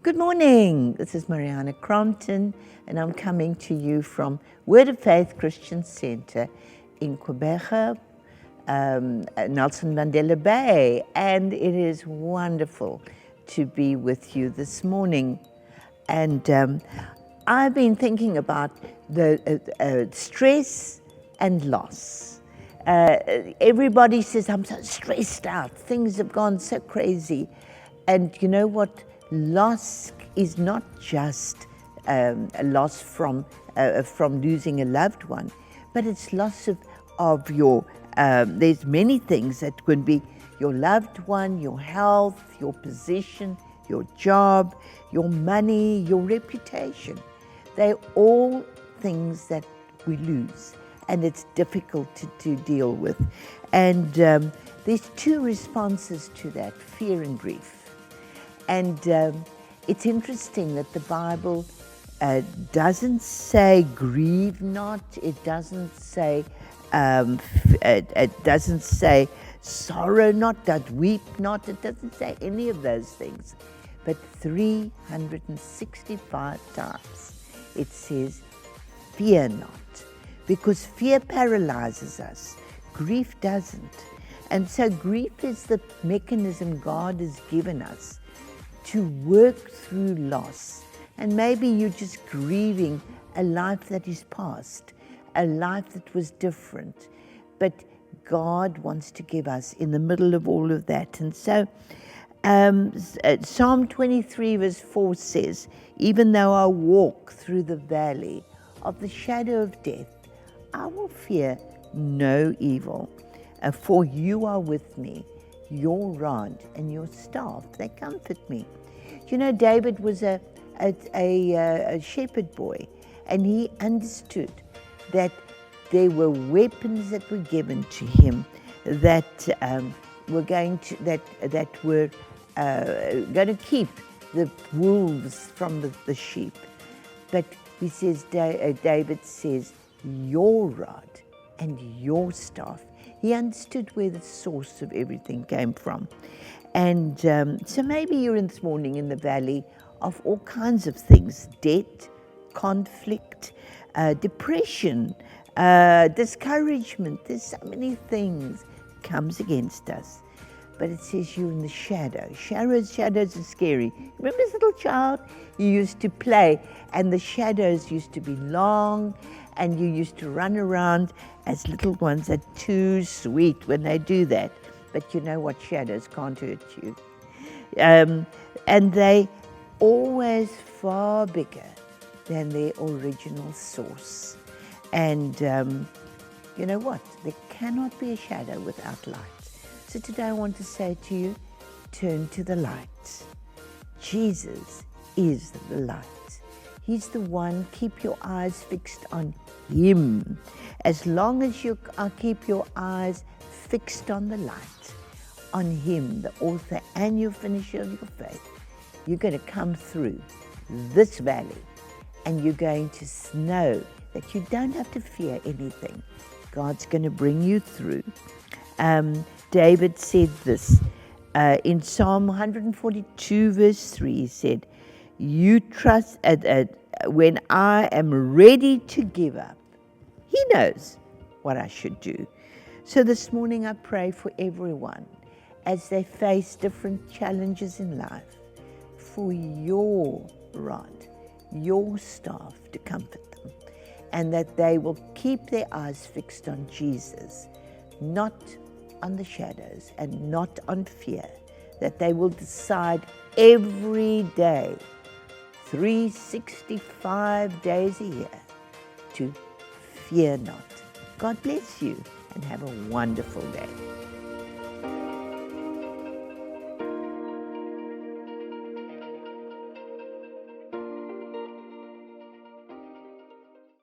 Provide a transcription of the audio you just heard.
Good morning. This is Mariana Crompton, and I'm coming to you from Word of Faith Christian Center in Quebec, Nelson Mandela Bay, and it is wonderful to be with you this morning. And I've been thinking about the stress and loss. Everybody says, I'm so stressed out, things have gone so crazy. And you know what? Loss is not just a loss from losing a loved one, but it's loss of your, there's many things that could be your loved one, your health, your position, your job, your money, your reputation. They're all things that we lose, and it's difficult to deal with. And there's two responses to that, fear and grief. And it's interesting that the Bible doesn't say grieve not. It doesn't say sorrow not, that weep not. It doesn't say any of those things. But 365 times it says fear not, because fear paralyzes us. Grief doesn't. And so grief is the mechanism God has given us to work through loss. And maybe you're just grieving a life that is past, a life that was different. But God wants to give us in the middle of all of that. And so Psalm 23 verse 4 says, even though I walk through the valley of the shadow of death, I will fear no evil, for you are with me. Your rod and your staff, they comfort me. You know, David was a shepherd boy, and he understood that there were weapons that were given to him that were going to keep the wolves from the sheep. But he says, David says, your rod and your staff. He understood where the source of everything came from. And so maybe you're in this morning in the valley of all kinds of things: debt, conflict, depression, discouragement. There's so many things comes against us. But it says you're in the shadow. Shadows are scary. Remember as a little child, you used to play, and the shadows used to be long, and you used to run around as little ones. Are too sweet when they do that. But you know what? Shadows can't hurt you. And they always far bigger than their original source. And you know what? There cannot be a shadow without light. So today I want to say to you, turn to the light. Jesus is the light. He's the one. Keep your eyes fixed on Him. As long as you keep your eyes fixed on the light, on Him, the author and your finisher of your faith, you're going to come through this valley, and you're going to know that you don't have to fear anything. God's going to bring you through. David said this in Psalm 142 verse 3. He said, you trust, when I am ready to give up, He knows what I should do. So this morning I pray for everyone as they face different challenges in life, for your rod, your staff to comfort them, and that they will keep their eyes fixed on Jesus, not on the shadows and not on fear, that they will decide every day, 365 days a year, to fear not. God bless you and have a wonderful day.